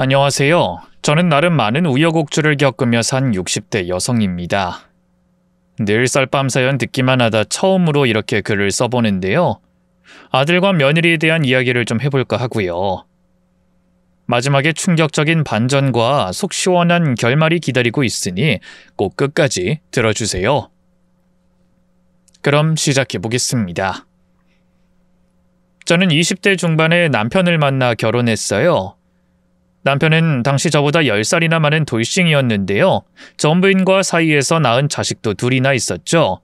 안녕하세요. 저는 나름 많은 우여곡절을 겪으며 산 60대 여성입니다. 늘 썰밤 사연 듣기만 하다 처음으로 이렇게 글을 써보는데요. 아들과 며느리에 대한 이야기를 좀 해볼까 하고요. 마지막에 충격적인 반전과 속 시원한 결말이 기다리고 있으니 꼭 끝까지 들어주세요. 그럼 시작해보겠습니다. 저는 20대 중반에 남편을 만나 결혼했어요. 남편은 당시 저보다 10살이나 많은 돌싱이었는데요. 전부인과 사이에서 낳은 자식도 둘이나 있었죠.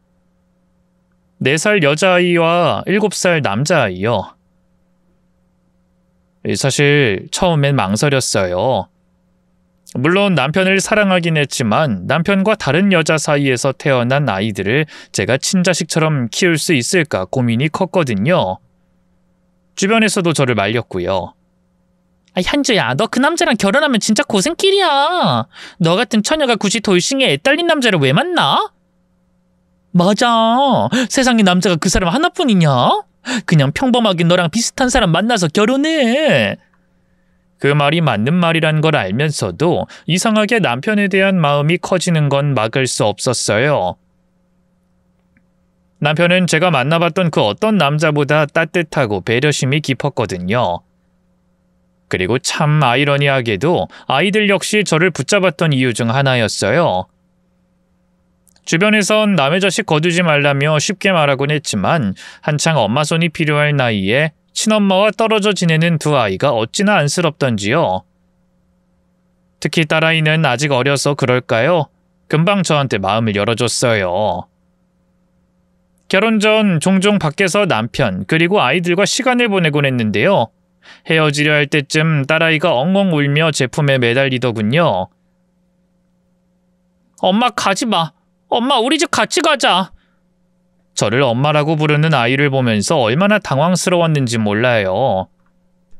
4살 여자아이와 7살 남자아이요. 사실 처음엔 망설였어요. 물론 남편을 사랑하긴 했지만 남편과 다른 여자 사이에서 태어난 아이들을 제가 친자식처럼 키울 수 있을까 고민이 컸거든요. 주변에서도 저를 말렸고요. 현주야, 너 그 남자랑 결혼하면 진짜 고생길이야. 너 같은 처녀가 굳이 돌싱에 애 딸린 남자를 왜 만나? 맞아. 세상에 남자가 그 사람 하나뿐이냐? 그냥 평범하게 너랑 비슷한 사람 만나서 결혼해. 그 말이 맞는 말이란 걸 알면서도 이상하게 남편에 대한 마음이 커지는 건 막을 수 없었어요. 남편은 제가 만나봤던 그 어떤 남자보다 따뜻하고 배려심이 깊었거든요. 그리고 참 아이러니하게도 아이들 역시 저를 붙잡았던 이유 중 하나였어요. 주변에선 남의 자식 거두지 말라며 쉽게 말하곤 했지만 한창 엄마 손이 필요할 나이에 친엄마와 떨어져 지내는 두 아이가 어찌나 안쓰럽던지요. 특히 딸아이는 아직 어려서 그럴까요? 금방 저한테 마음을 열어줬어요. 결혼 전 종종 밖에서 남편 그리고 아이들과 시간을 보내곤 했는데요. 헤어지려 할 때쯤 딸아이가 엉엉 울며 제품에 매달리더군요. 엄마 가지 마. 엄마 우리 집 같이 가자. 저를 엄마라고 부르는 아이를 보면서 얼마나 당황스러웠는지 몰라요.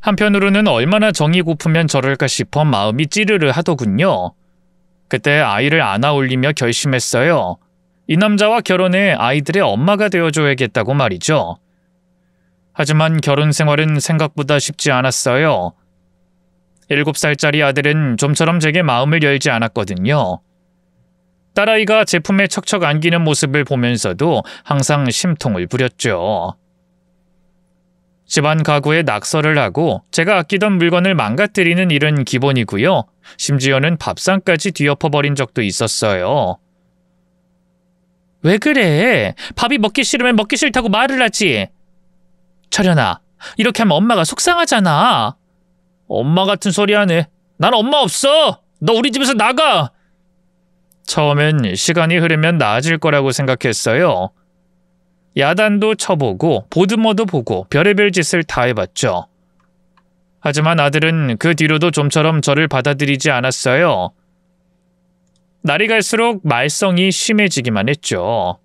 한편으로는 얼마나 정이 고프면 저럴까 싶어 마음이 찌르르 하더군요. 그때 아이를 안아 올리며 결심했어요. 이 남자와 결혼해 아이들의 엄마가 되어줘야겠다고 말이죠. 하지만 결혼 생활은 생각보다 쉽지 않았어요. 7살짜리 아들은 좀처럼 제게 마음을 열지 않았거든요. 딸아이가 제품에 척척 안기는 모습을 보면서도 항상 심통을 부렸죠. 집안 가구에 낙서를 하고 제가 아끼던 물건을 망가뜨리는 일은 기본이고요. 심지어는 밥상까지 뒤엎어버린 적도 있었어요. 왜 그래? 밥이 먹기 싫으면 먹기 싫다고 말을 하지. 철현아, 이렇게 하면 엄마가 속상하잖아. 엄마 같은 소리 하네. 난 엄마 없어. 너 우리 집에서 나가. 처음엔 시간이 흐르면 나아질 거라고 생각했어요. 야단도 쳐보고 보드모도 보고 별의별 짓을 다 해봤죠. 하지만 아들은 그 뒤로도 좀처럼 저를 받아들이지 않았어요. 날이 갈수록 말썽이 심해지기만 했죠.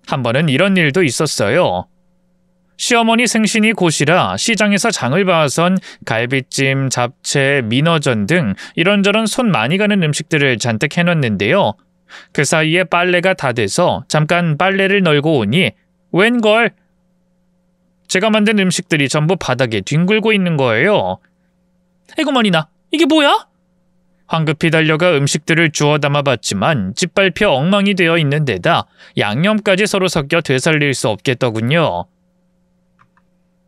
한 번은 이런 일도 있었어요. 시어머니 생신이 곧이라 시장에서 장을 봐선 갈비찜, 잡채, 민어전 등 이런저런 손 많이 가는 음식들을 잔뜩 해놨는데요. 그 사이에 빨래가 다 돼서 잠깐 빨래를 널고 오니 웬걸? 제가 만든 음식들이 전부 바닥에 뒹굴고 있는 거예요. 에구머니나, 이게 뭐야? 황급히 달려가 음식들을 주워 담아봤지만 짓밟혀 엉망이 되어 있는 데다 양념까지 서로 섞여 되살릴 수 없겠더군요.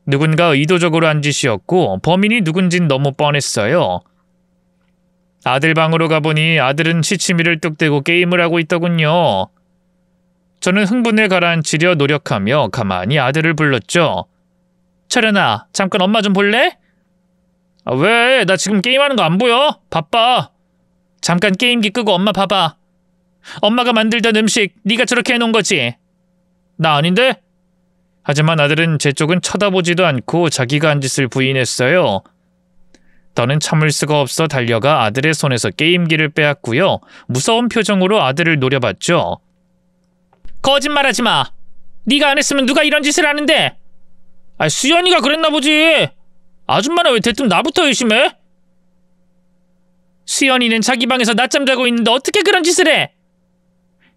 누군가 의도적으로 한 짓이었고 범인이 누군진 너무 뻔했어요. 아들 방으로 가보니 아들은 시치미를 뚝 떼고 게임을 하고 있더군요. 저는 흥분을 가라앉히려 노력하며 가만히 아들을 불렀죠. 철현아, 잠깐 엄마 좀 볼래? 왜? 나 지금 게임하는 거 안 보여? 바빠. 잠깐 게임기 끄고 엄마 봐봐. 엄마가 만들던 음식 네가 저렇게 해놓은 거지? 나 아닌데? 하지만 아들은 제 쪽은 쳐다보지도 않고 자기가 한 짓을 부인했어요. 더는 참을 수가 없어 달려가 아들의 손에서 게임기를 빼앗고요. 무서운 표정으로 아들을 노려봤죠. 거짓말하지 마. 네가 안 했으면 누가 이런 짓을 하는데? 수연이가 그랬나 보지. 아줌마는 왜 대뜸 나부터 의심해? 수연이는 자기 방에서 낮잠 자고 있는데 어떻게 그런 짓을 해?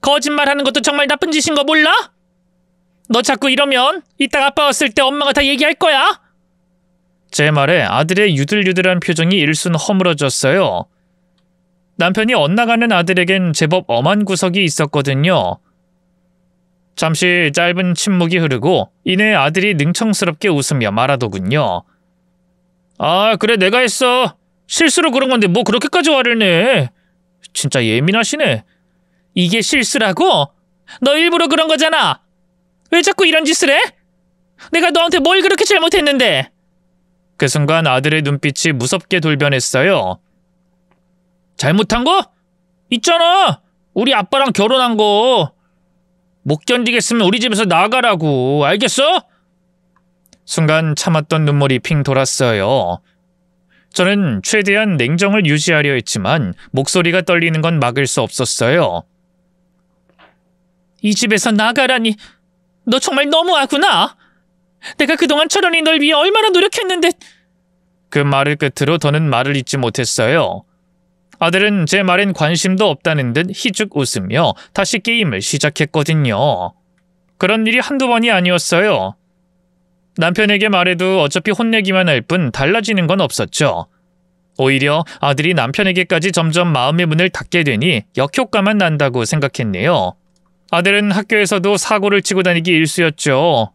거짓말하는 것도 정말 나쁜 짓인 거 몰라? 너 자꾸 이러면 이따 아빠 왔을 때 엄마가 다 얘기할 거야. 제 말에 아들의 유들유들한 표정이 일순 허물어졌어요. 남편이 엇나가는 아들에겐 제법 엄한 구석이 있었거든요. 잠시 짧은 침묵이 흐르고 이내 아들이 능청스럽게 웃으며 말하더군요. 아, 그래, 내가 했어. 실수로 그런 건데 뭐 그렇게까지 화를 내. 진짜 예민하시네. 이게 실수라고? 너 일부러 그런 거잖아. 왜 자꾸 이런 짓을 해? 내가 너한테 뭘 그렇게 잘못했는데? 그 순간 아들의 눈빛이 무섭게 돌변했어요. 잘못한 거? 있잖아. 우리 아빠랑 결혼한 거. 못 견디겠으면 우리 집에서 나가라고. 알겠어? 순간 참았던 눈물이 핑 돌았어요. 저는 최대한 냉정을 유지하려 했지만 목소리가 떨리는 건 막을 수 없었어요. 이 집에서 나가라니. 너 정말 너무하구나. 내가 그동안 철원이 널 위해 얼마나 노력했는데. 그 말을 끝으로 더는 말을 잇지 못했어요. 아들은 제 말엔 관심도 없다는 듯 희죽 웃으며 다시 게임을 시작했거든요. 그런 일이 한두 번이 아니었어요. 남편에게 말해도 어차피 혼내기만 할 뿐 달라지는 건 없었죠. 오히려 아들이 남편에게까지 점점 마음의 문을 닫게 되니 역효과만 난다고 생각했네요. 아들은 학교에서도 사고를 치고 다니기 일쑤였죠.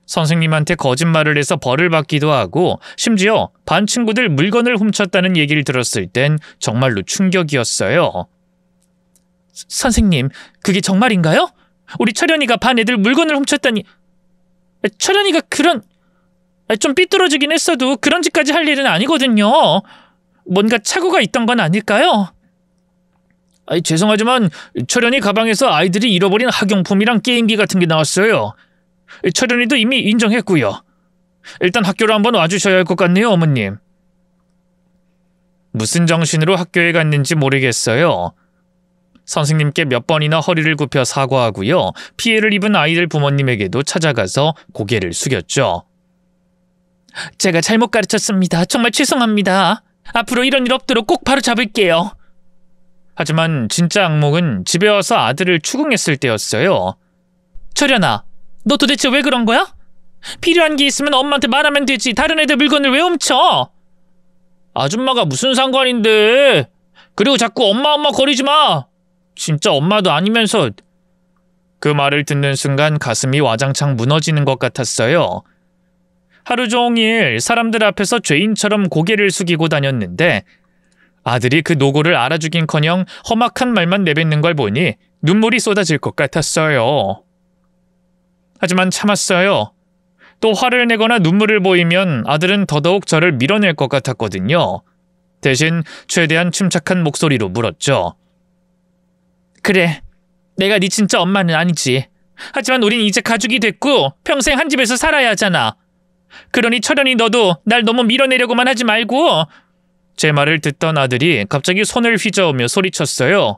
선생님한테 거짓말을 해서 벌을 받기도 하고 심지어 반 친구들 물건을 훔쳤다는 얘기를 들었을 땐 정말로 충격이었어요. 선생님, 그게 정말인가요? 우리 철현이가 반 애들 물건을 훔쳤다니. 철현이가 좀 삐뚤어지긴 했어도 그런 짓까지 할 일은 아니거든요. 뭔가 착오가 있던 건 아닐까요? 죄송하지만 철현이 가방에서 아이들이 잃어버린 학용품이랑 게임기 같은 게 나왔어요. 철현이도 이미 인정했고요. 일단 학교로 한번 와주셔야 할 것 같네요, 어머님. 무슨 정신으로 학교에 갔는지 모르겠어요. 선생님께 몇 번이나 허리를 굽혀 사과하고요. 피해를 입은 아이들 부모님에게도 찾아가서 고개를 숙였죠. 제가 잘못 가르쳤습니다. 정말 죄송합니다. 앞으로 이런 일 없도록 꼭 바로잡을게요. 하지만 진짜 악몽은 집에 와서 아들을 추궁했을 때였어요. 철현아, 너 도대체 왜 그런 거야? 필요한 게 있으면 엄마한테 말하면 되지. 다른 애들 물건을 왜 훔쳐? 아줌마가 무슨 상관인데. 그리고 자꾸 엄마 거리지 마. 진짜 엄마도 아니면서. 그 말을 듣는 순간 가슴이 와장창 무너지는 것 같았어요. 하루 종일 사람들 앞에서 죄인처럼 고개를 숙이고 다녔는데 아들이 그 노고를 알아주긴커녕 험악한 말만 내뱉는 걸 보니 눈물이 쏟아질 것 같았어요. 하지만 참았어요. 또 화를 내거나 눈물을 보이면 아들은 더더욱 저를 밀어낼 것 같았거든요. 대신 최대한 침착한 목소리로 물었죠. 그래, 내가 네 진짜 엄마는 아니지. 하지만 우린 이제 가족이 됐고 평생 한 집에서 살아야 하잖아. 그러니 철현이 너도 날 너무 밀어내려고만 하지 말고. 제 말을 듣던 아들이 갑자기 손을 휘저으며 소리쳤어요.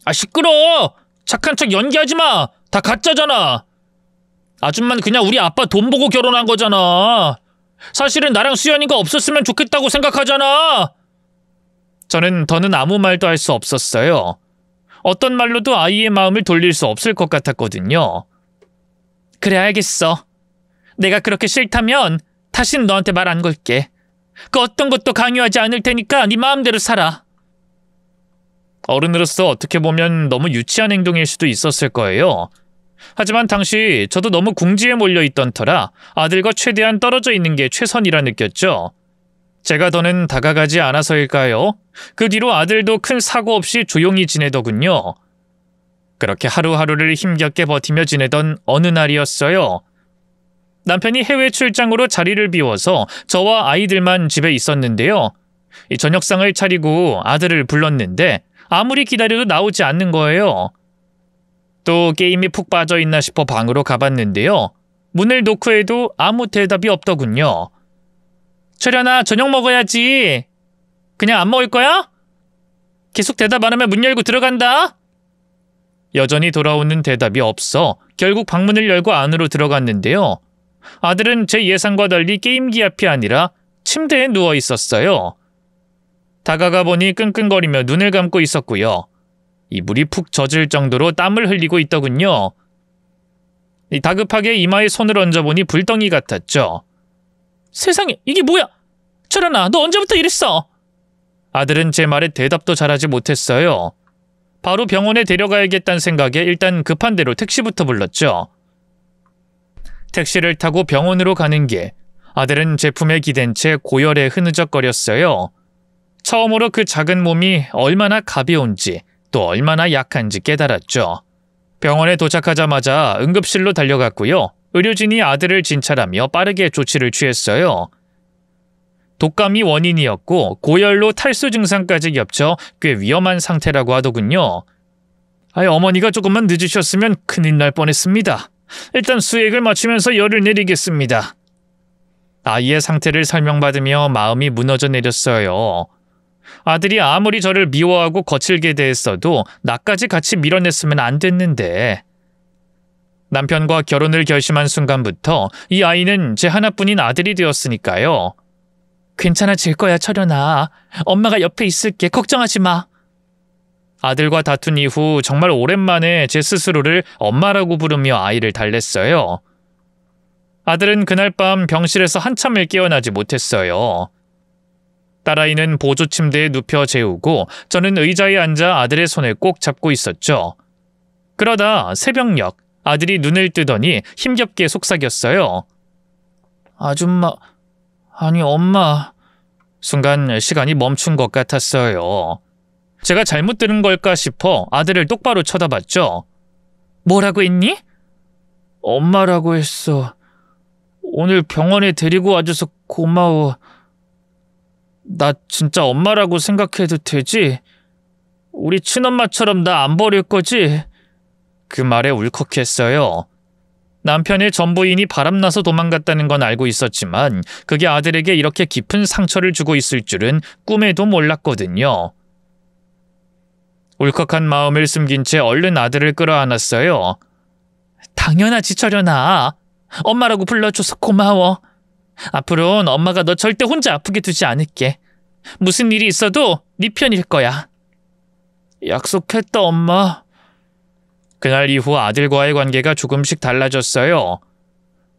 아, 시끄러워! 착한 척 연기하지 마! 다 가짜잖아! 아줌마는 그냥 우리 아빠 돈 보고 결혼한 거잖아. 사실은 나랑 수연이가 없었으면 좋겠다고 생각하잖아. 저는 더는 아무 말도 할 수 없었어요. 어떤 말로도 아이의 마음을 돌릴 수 없을 것 같았거든요. 그래, 알겠어. 내가 그렇게 싫다면 다시는 너한테 말 안 걸게. 그 어떤 것도 강요하지 않을 테니까 네 마음대로 살아. 어른으로서 어떻게 보면 너무 유치한 행동일 수도 있었을 거예요. 하지만 당시 저도 너무 궁지에 몰려있던 터라 아들과 최대한 떨어져 있는 게 최선이라 느꼈죠. 제가 더는 다가가지 않아서일까요? 그 뒤로 아들도 큰 사고 없이 조용히 지내더군요. 그렇게 하루하루를 힘겹게 버티며 지내던 어느 날이었어요. 남편이 해외 출장으로 자리를 비워서 저와 아이들만 집에 있었는데요. 이 저녁상을 차리고 아들을 불렀는데 아무리 기다려도 나오지 않는 거예요. 또 게임이 푹 빠져있나 싶어 방으로 가봤는데요. 문을 노크해도 아무 대답이 없더군요. 철현아, 저녁 먹어야지. 그냥 안 먹을 거야? 계속 대답 안 하면 문 열고 들어간다. 여전히 돌아오는 대답이 없어 결국 방문을 열고 안으로 들어갔는데요. 아들은 제 예상과 달리 게임기 앞이 아니라 침대에 누워 있었어요. 다가가 보니 끙끙거리며 눈을 감고 있었고요. 이불이 푹 젖을 정도로 땀을 흘리고 있더군요. 다급하게 이마에 손을 얹어보니 불덩이 같았죠. 세상에, 이게 뭐야? 철현아, 너 언제부터 이랬어? 아들은 제 말에 대답도 잘하지 못했어요. 바로 병원에 데려가야겠다는 생각에 일단 급한 대로 택시부터 불렀죠. 택시를 타고 병원으로 가는 길, 아들은 제품에 기댄 채 고열에 흐느적거렸어요. 처음으로 그 작은 몸이 얼마나 가벼운지 또 얼마나 약한지 깨달았죠. 병원에 도착하자마자 응급실로 달려갔고요. 의료진이 아들을 진찰하며 빠르게 조치를 취했어요. 독감이 원인이었고 고열로 탈수 증상까지 겹쳐 꽤 위험한 상태라고 하더군요. 어머니가 조금만 늦으셨으면 큰일 날 뻔했습니다. 일단 수액을 맞추면서 열을 내리겠습니다. 아이의 상태를 설명받으며 마음이 무너져 내렸어요. 아들이 아무리 저를 미워하고 거칠게 대했어도 나까지 같이 밀어냈으면 안 됐는데. 남편과 결혼을 결심한 순간부터 이 아이는 제 하나뿐인 아들이 되었으니까요. 괜찮아질 거야, 철현아. 엄마가 옆에 있을게. 걱정하지 마. 아들과 다툰 이후 정말 오랜만에 제 스스로를 엄마라고 부르며 아이를 달랬어요. 아들은 그날 밤 병실에서 한참을 깨어나지 못했어요. 딸아이는 보조 침대에 눕혀 재우고 저는 의자에 앉아 아들의 손을 꼭 잡고 있었죠. 그러다 새벽녘 아들이 눈을 뜨더니 힘겹게 속삭였어요. 아줌마, 아니 엄마. 순간 시간이 멈춘 것 같았어요. 제가 잘못 들은 걸까 싶어 아들을 똑바로 쳐다봤죠. 뭐라고 했니? 엄마라고 했어. 오늘 병원에 데리고 와줘서 고마워. 나 진짜 엄마라고 생각해도 되지? 우리 친엄마처럼 나 안 버릴 거지? 그 말에 울컥했어요. 남편의 전부인이 바람나서 도망갔다는 건 알고 있었지만 그게 아들에게 이렇게 깊은 상처를 주고 있을 줄은 꿈에도 몰랐거든요. 울컥한 마음을 숨긴 채 얼른 아들을 끌어안았어요. 당연하지, 철현아. 엄마라고 불러줘서 고마워. 앞으로는 엄마가 너 절대 혼자 아프게 두지 않을게. 무슨 일이 있어도 네 편일 거야. 약속했다, 엄마. 그날 이후 아들과의 관계가 조금씩 달라졌어요.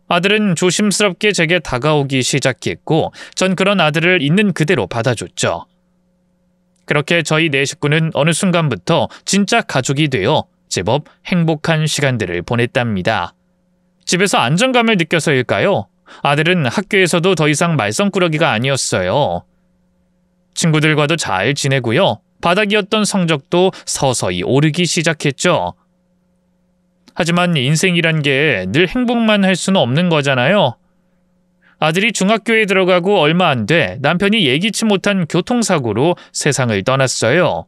아들은 조심스럽게 제게 다가오기 시작했고 전 그런 아들을 있는 그대로 받아줬죠. 그렇게 저희 네 식구는 어느 순간부터 진짜 가족이 되어 제법 행복한 시간들을 보냈답니다. 집에서 안정감을 느껴서일까요? 아들은 학교에서도 더 이상 말썽꾸러기가 아니었어요. 친구들과도 잘 지내고요. 바닥이었던 성적도 서서히 오르기 시작했죠. 하지만 인생이란 게 늘 행복만 할 수는 없는 거잖아요. 아들이 중학교에 들어가고 얼마 안 돼 남편이 예기치 못한 교통사고로 세상을 떠났어요.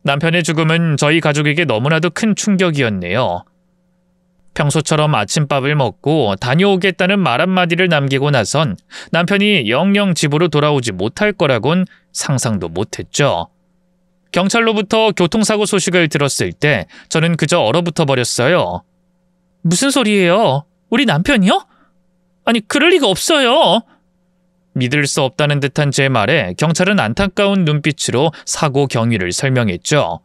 남편의 죽음은 저희 가족에게 너무나도 큰 충격이었네요. 평소처럼 아침밥을 먹고 다녀오겠다는 말 한마디를 남기고 나선 남편이 영영 집으로 돌아오지 못할 거라곤 상상도 못했죠. 경찰로부터 교통사고 소식을 들었을 때 저는 그저 얼어붙어 버렸어요. 무슨 소리예요? 우리 남편이요? 아니, 그럴 리가 없어요. 믿을 수 없다는 듯한 제 말에 경찰은 안타까운 눈빛으로 사고 경위를 설명했죠.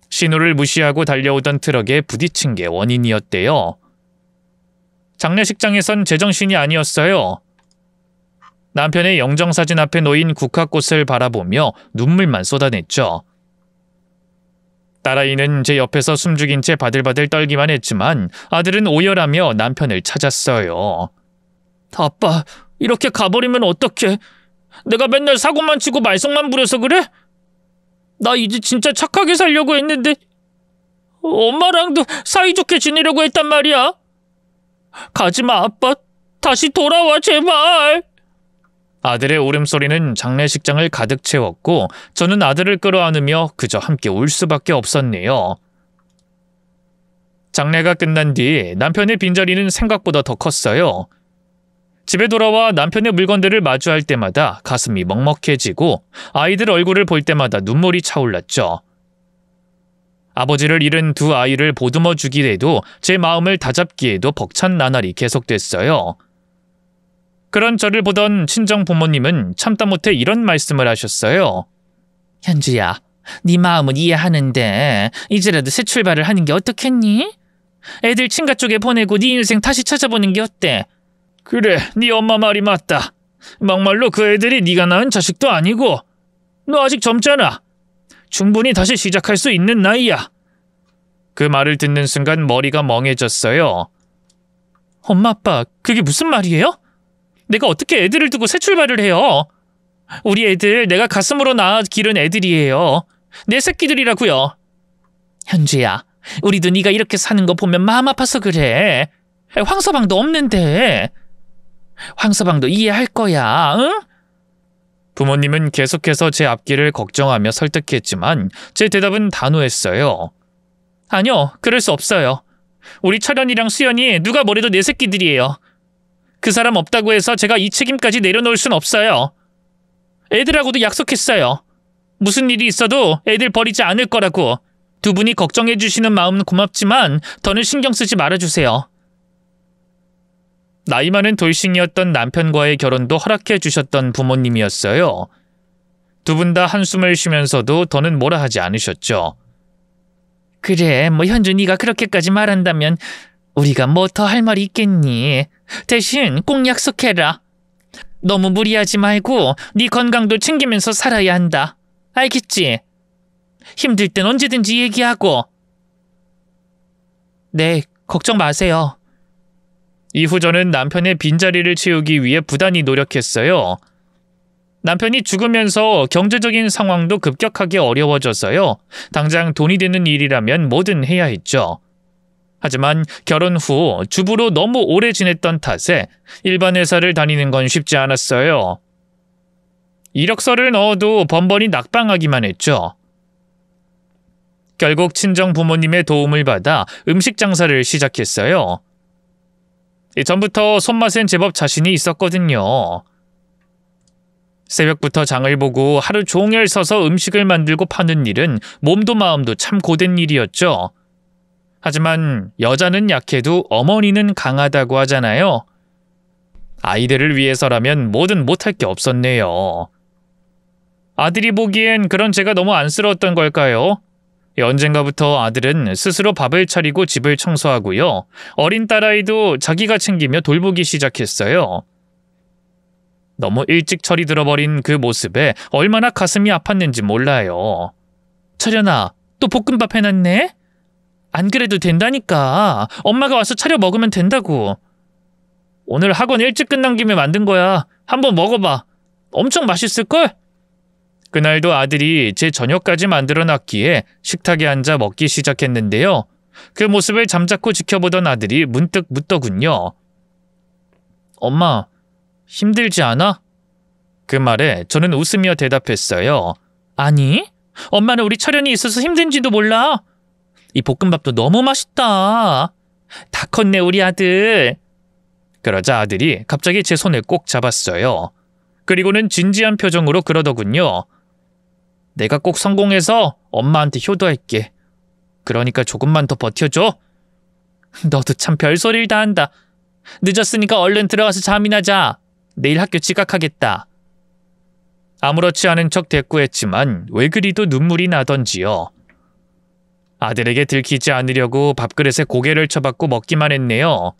신호를 무시하고 달려오던 트럭에 부딪힌 게 원인이었대요. 장례식장에선 제정신이 아니었어요. 남편의 영정사진 앞에 놓인 국화꽃을 바라보며 눈물만 쏟아냈죠. 딸아이는 제 옆에서 숨죽인 채 바들바들 떨기만 했지만 아들은 오열하며 남편을 찾았어요. 아빠, 이렇게 가버리면 어떡해? 내가 맨날 사고만 치고 말썽만 부려서 그래? 나 이제 진짜 착하게 살려고 했는데 엄마랑도 사이좋게 지내려고 했단 말이야. 가지마, 아빠. 다시 돌아와, 제발. 아들의 울음소리는 장례식장을 가득 채웠고 저는 아들을 끌어안으며 그저 함께 울 수밖에 없었네요. 장례가 끝난 뒤 남편의 빈자리는 생각보다 더 컸어요. 집에 돌아와 남편의 물건들을 마주할 때마다 가슴이 먹먹해지고 아이들 얼굴을 볼 때마다 눈물이 차올랐죠. 아버지를 잃은 두 아이를 보듬어 주기에도 제 마음을 다잡기에도 벅찬 나날이 계속됐어요. 그런 저를 보던 친정 부모님은 참다 못해 이런 말씀을 하셨어요. 현주야, 네 마음은 이해하는데 이제라도 새 출발을 하는 게 어떻겠니? 애들 친가 쪽에 보내고 네 인생 다시 찾아보는 게 어때? 그래, 네 엄마 말이 맞다. 막말로 그 애들이 네가 낳은 자식도 아니고 너 아직 젊잖아. 충분히 다시 시작할 수 있는 나이야. 그 말을 듣는 순간 머리가 멍해졌어요. 엄마, 아빠, 그게 무슨 말이에요? 내가 어떻게 애들을 두고 새 출발을 해요? 우리 애들 내가 가슴으로 낳아 기른 애들이에요. 내 새끼들이라고요. 현주야, 우리도 네가 이렇게 사는 거 보면 마음 아파서 그래. 황서방도 없는데. 황서방도 이해할 거야, 응? 부모님은 계속해서 제 앞길을 걱정하며 설득했지만 제 대답은 단호했어요. 아니요, 그럴 수 없어요. 우리 철현이랑 수연이 누가 뭐래도 내 새끼들이에요. 그 사람 없다고 해서 제가 이 책임까지 내려놓을 순 없어요. 애들하고도 약속했어요. 무슨 일이 있어도 애들 버리지 않을 거라고. 두 분이 걱정해 주시는 마음은 고맙지만 더는 신경 쓰지 말아주세요. 나이 많은 돌싱이었던 남편과의 결혼도 허락해 주셨던 부모님이었어요. 두 분 다 한숨을 쉬면서도 더는 뭐라 하지 않으셨죠. 그래, 뭐 현주 네가 그렇게까지 말한다면 우리가 뭐 더 할 말이 있겠니. 대신 꼭 약속해라. 너무 무리하지 말고 네 건강도 챙기면서 살아야 한다. 알겠지? 힘들 땐 언제든지 얘기하고. 네, 걱정 마세요. 이후 저는 남편의 빈자리를 채우기 위해 부단히 노력했어요. 남편이 죽으면서 경제적인 상황도 급격하게 어려워져서요. 당장 돈이 되는 일이라면 뭐든 해야 했죠. 하지만 결혼 후 주부로 너무 오래 지냈던 탓에 일반 회사를 다니는 건 쉽지 않았어요. 이력서를 넣어도 번번이 낙방하기만 했죠. 결국 친정 부모님의 도움을 받아 음식 장사를 시작했어요. 전부터 손맛엔 제법 자신이 있었거든요. 새벽부터 장을 보고 하루 종일 서서 음식을 만들고 파는 일은 몸도 마음도 참 고된 일이었죠. 하지만 여자는 약해도 어머니는 강하다고 하잖아요. 아이들을 위해서라면 뭐든 못할 게 없었네요. 아들이 보기엔 그런 제가 너무 안쓰러웠던 걸까요? 언젠가부터 아들은 스스로 밥을 차리고 집을 청소하고요. 어린 딸아이도 자기가 챙기며 돌보기 시작했어요. 너무 일찍 철이 들어버린 그 모습에 얼마나 가슴이 아팠는지 몰라요. 철현아, 또 볶음밥 해놨네? 안 그래도 된다니까. 엄마가 와서 차려 먹으면 된다고. 오늘 학원 일찍 끝난 김에 만든 거야. 한번 먹어봐. 엄청 맛있을걸? 그날도 아들이 제 저녁까지 만들어놨기에 식탁에 앉아 먹기 시작했는데요. 그 모습을 잠자코 지켜보던 아들이 문득 묻더군요. 엄마, 힘들지 않아? 그 말에 저는 웃으며 대답했어요. 아니, 엄마는 우리 철현이 있어서 힘든지도 몰라. 이 볶음밥도 너무 맛있다. 다 컸네 우리 아들. 그러자 아들이 갑자기 제 손을 꼭 잡았어요. 그리고는 진지한 표정으로 그러더군요. 내가 꼭 성공해서 엄마한테 효도할게. 그러니까 조금만 더 버텨줘. 너도 참 별소리를 다 한다. 늦었으니까 얼른 들어가서 잠이나 자. 내일 학교 지각하겠다. 아무렇지 않은 척 대꾸했지만 왜 그리도 눈물이 나던지요. 아들에게 들키지 않으려고 밥그릇에 고개를 쳐박고 먹기만 했네요.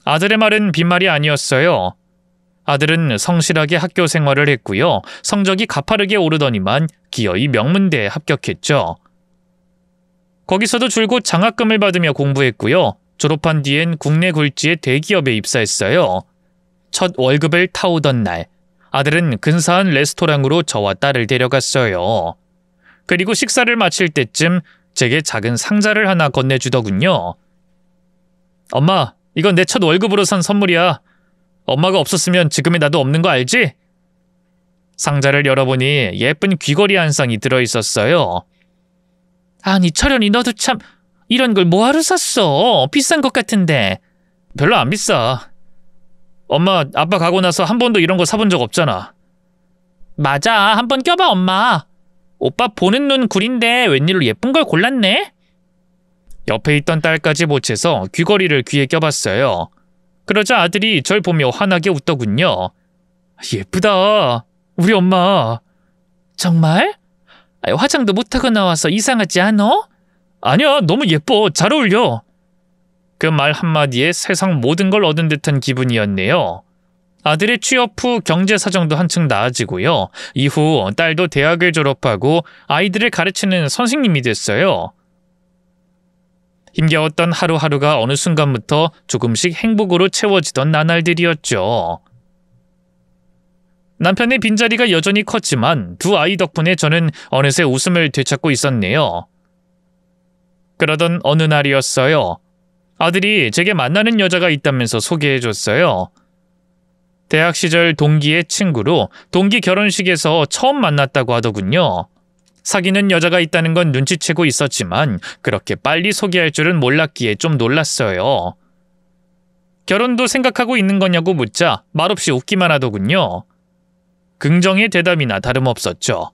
아들의 말은 빈말이 아니었어요. 아들은 성실하게 학교 생활을 했고요. 성적이 가파르게 오르더니만 기어이 명문대에 합격했죠. 거기서도 줄곧 장학금을 받으며 공부했고요. 졸업한 뒤엔 국내 굴지의 대기업에 입사했어요. 첫 월급을 타오던 날, 아들은 근사한 레스토랑으로 저와 딸을 데려갔어요. 그리고 식사를 마칠 때쯤 제게 작은 상자를 하나 건네주더군요. 엄마, 이건 내 첫 월급으로 산 선물이야. 엄마가 없었으면 지금의 나도 없는 거 알지? 상자를 열어보니 예쁜 귀걸이 한 쌍이 들어있었어요. 아니 철현이 너도 참 이런 걸 뭐하러 샀어? 비싼 것 같은데. 별로 안 비싸. 엄마, 아빠 가고 나서 한 번도 이런 거 사본 적 없잖아. 맞아, 한번 껴봐 엄마. 오빠 보는 눈 구린데 웬일로 예쁜 걸 골랐네? 옆에 있던 딸까지 보채서 귀걸이를 귀에 껴봤어요. 그러자 아들이 절 보며 환하게 웃더군요. 예쁘다. 우리 엄마. 정말? 화장도 못하고 나와서 이상하지 않아? 아니야, 너무 예뻐. 잘 어울려. 그 말 한마디에 세상 모든 걸 얻은 듯한 기분이었네요. 아들의 취업 후 경제 사정도 한층 나아지고요. 이후 딸도 대학을 졸업하고 아이들을 가르치는 선생님이 됐어요. 힘겨웠던 하루하루가 어느 순간부터 조금씩 행복으로 채워지던 나날들이었죠. 남편의 빈자리가 여전히 컸지만 두 아이 덕분에 저는 어느새 웃음을 되찾고 있었네요. 그러던 어느 날이었어요. 아들이 제게 만나는 여자가 있다면서 소개해줬어요. 대학 시절 동기의 친구로 동기 결혼식에서 처음 만났다고 하더군요. 사귀는 여자가 있다는 건 눈치채고 있었지만 그렇게 빨리 소개할 줄은 몰랐기에 좀 놀랐어요. 결혼도 생각하고 있는 거냐고 묻자 말없이 웃기만 하더군요. 긍정의 대답이나 다름없었죠.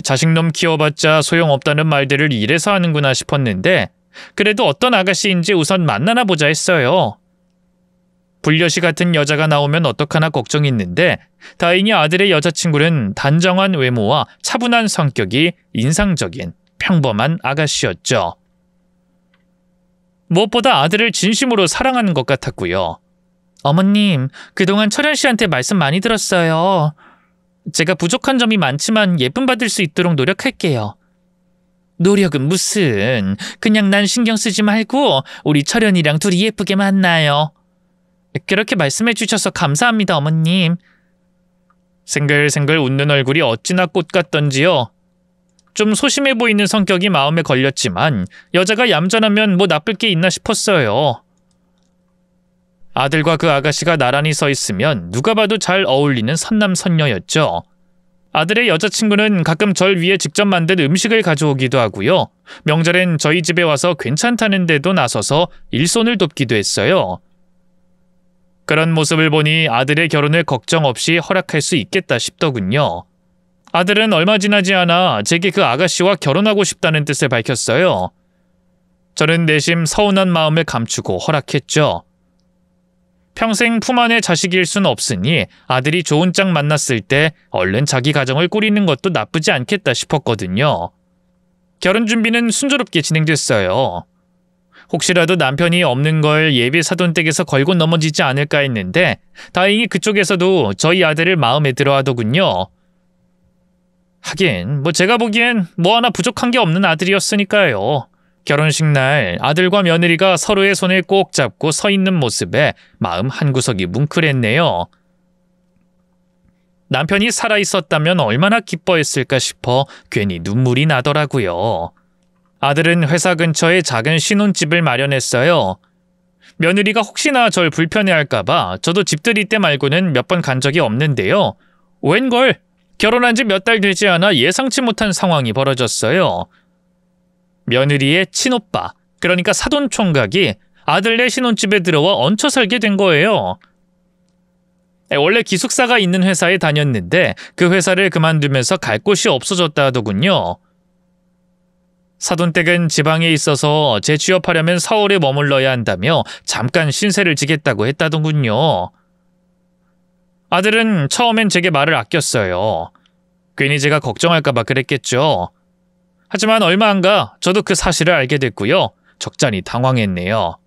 자식놈 키워봤자 소용없다는 말들을 이래서 하는구나 싶었는데 그래도 어떤 아가씨인지 우선 만나나 보자 했어요. 불려시 같은 여자가 나오면 어떡하나 걱정했는데 다행히 아들의 여자친구는 단정한 외모와 차분한 성격이 인상적인 평범한 아가씨였죠. 무엇보다 아들을 진심으로 사랑하는 것 같았고요. 어머님, 그동안 철현 씨한테 말씀 많이 들었어요. 제가 부족한 점이 많지만 예쁨 받을 수 있도록 노력할게요. 노력은 무슨, 그냥 난 신경 쓰지 말고 우리 철현이랑 둘이 예쁘게 만나요. 그렇게 말씀해 주셔서 감사합니다, 어머님. 생글생글 웃는 얼굴이 어찌나 꽃 같던지요. 좀 소심해 보이는 성격이 마음에 걸렸지만 여자가 얌전하면 뭐 나쁠 게 있나 싶었어요. 아들과 그 아가씨가 나란히 서 있으면 누가 봐도 잘 어울리는 선남선녀였죠. 아들의 여자친구는 가끔 절 위해 직접 만든 음식을 가져오기도 하고요. 명절엔 저희 집에 와서 괜찮다는 데도 나서서 일손을 돕기도 했어요. 그런 모습을 보니 아들의 결혼을 걱정 없이 허락할 수 있겠다 싶더군요. 아들은 얼마 지나지 않아 제게 그 아가씨와 결혼하고 싶다는 뜻을 밝혔어요. 저는 내심 서운한 마음을 감추고 허락했죠. 평생 품 안의 자식일 순 없으니 아들이 좋은 짝 만났을 때 얼른 자기 가정을 꾸리는 것도 나쁘지 않겠다 싶었거든요. 결혼 준비는 순조롭게 진행됐어요. 혹시라도 남편이 없는 걸 예비 사돈댁에서 걸고 넘어지지 않을까 했는데 다행히 그쪽에서도 저희 아들을 마음에 들어 하더군요. 하긴 제가 보기엔 뭐 하나 부족한 게 없는 아들이었으니까요. 결혼식 날 아들과 며느리가 서로의 손을 꼭 잡고 서 있는 모습에 마음 한구석이 뭉클했네요. 남편이 살아있었다면 얼마나 기뻐했을까 싶어 괜히 눈물이 나더라고요. 아들은 회사 근처에 작은 신혼집을 마련했어요. 며느리가 혹시나 절 불편해할까봐 저도 집들이 때 말고는 몇 번 간 적이 없는데요. 웬걸 결혼한 지 몇 달 되지 않아 예상치 못한 상황이 벌어졌어요. 며느리의 친오빠, 그러니까 사돈총각이 아들네 신혼집에 들어와 얹혀 살게 된 거예요. 원래 기숙사가 있는 회사에 다녔는데 그 회사를 그만두면서 갈 곳이 없어졌다 하더군요. 사돈댁은 지방에 있어서 재취업하려면 서울에 머물러야 한다며 잠깐 신세를 지겠다고 했다더군요. 아들은 처음엔 제게 말을 아꼈어요. 괜히 제가 걱정할까봐 그랬겠죠. 하지만 얼마 안 가 저도 그 사실을 알게 됐고요. 적잖이 당황했네요.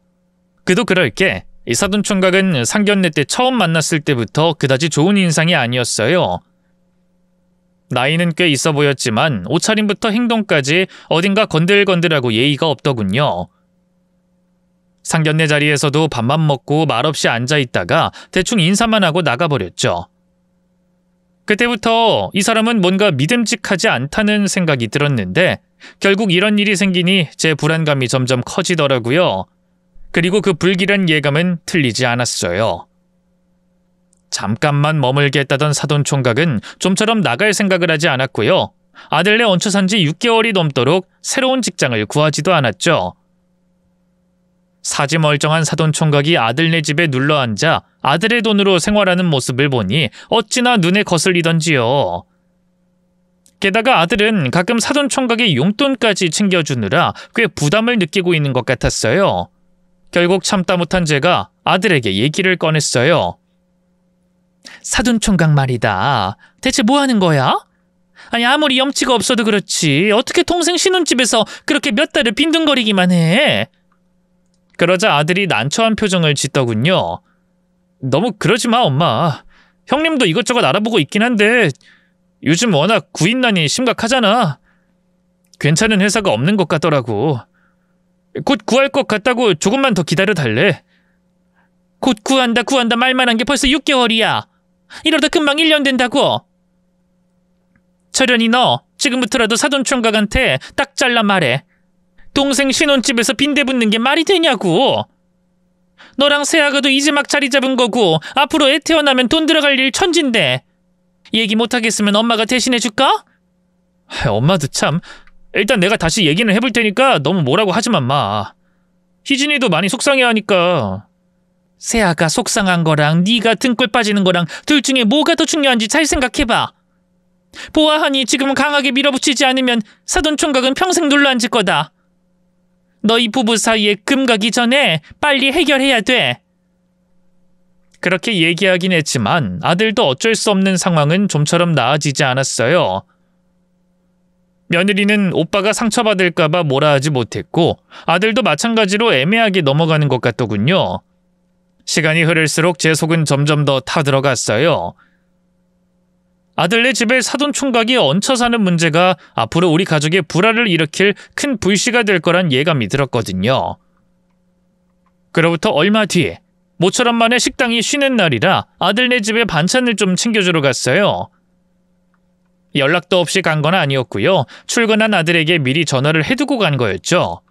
그도 그럴 게 이 사돈총각은 상견례 때 처음 만났을 때부터 그다지 좋은 인상이 아니었어요. 나이는 꽤 있어 보였지만 옷차림부터 행동까지 어딘가 건들건들하고 예의가 없더군요. 상견례 자리에서도 밥만 먹고 말없이 앉아있다가 대충 인사만 하고 나가버렸죠. 그때부터 이 사람은 뭔가 믿음직하지 않다는 생각이 들었는데 결국 이런 일이 생기니 제 불안감이 점점 커지더라고요. 그리고 그 불길한 예감은 틀리지 않았어요. 잠깐만 머물겠다던 사돈총각은 좀처럼 나갈 생각을 하지 않았고요. 아들네 얹혀 산 지 6개월이 넘도록 새로운 직장을 구하지도 않았죠. 사지멀쩡한 사돈총각이 아들네 집에 눌러앉아 아들의 돈으로 생활하는 모습을 보니 어찌나 눈에 거슬리던지요. 게다가 아들은 가끔 사돈총각의 용돈까지 챙겨주느라 꽤 부담을 느끼고 있는 것 같았어요. 결국 참다 못한 제가 아들에게 얘기를 꺼냈어요. 사돈총각 말이다. 대체 뭐 하는 거야? 아니 아무리 염치가 없어도 그렇지 어떻게 동생 신혼집에서 그렇게 몇 달을 빈둥거리기만 해? 그러자 아들이 난처한 표정을 짓더군요. 너무 그러지 마, 엄마. 형님도 이것저것 알아보고 있긴 한데 요즘 워낙 구인난이 심각하잖아. 괜찮은 회사가 없는 것 같더라고. 곧 구할 것 같다고 조금만 더 기다려달래. 곧 구한다 말만 한 게 벌써 6개월이야. 이러다 금방 1년 된다고. 철현이 너 지금부터라도 사돈총각한테 딱 잘라 말해. 동생 신혼집에서 빈대 붙는 게 말이 되냐고. 너랑 세아가도 이제 막 자리 잡은 거고 앞으로 애 태어나면 돈 들어갈 일 천진데 얘기 못하겠으면 엄마가 대신해 줄까? 엄마도 참. 일단 내가 다시 얘기는 해볼 테니까 너무 뭐라고 하지만 마. 희진이도 많이 속상해하니까. 세아가 속상한 거랑 네가 등골 빠지는 거랑 둘 중에 뭐가 더 중요한지 잘 생각해봐. 보아하니 지금 강하게 밀어붙이지 않으면 사돈총각은 평생 눌러앉을 거다. 너희 부부 사이에 금 가기 전에 빨리 해결해야 돼. 그렇게 얘기하긴 했지만 아들도 어쩔 수 없는 상황은 좀처럼 나아지지 않았어요. 며느리는 오빠가 상처받을까봐 뭐라 하지 못했고 아들도 마찬가지로 애매하게 넘어가는 것 같더군요. 시간이 흐를수록 제 속은 점점 더 타들어갔어요. 아들네 집에 사돈총각이 얹혀 사는 문제가 앞으로 우리 가족의 불화를 일으킬 큰 불씨가 될 거란 예감이 들었거든요. 그로부터 얼마 뒤에 모처럼 만에 식당이 쉬는 날이라 아들네 집에 반찬을 좀 챙겨주러 갔어요. 연락도 없이 간 건 아니었고요. 출근한 아들에게 미리 전화를 해두고 간 거였죠.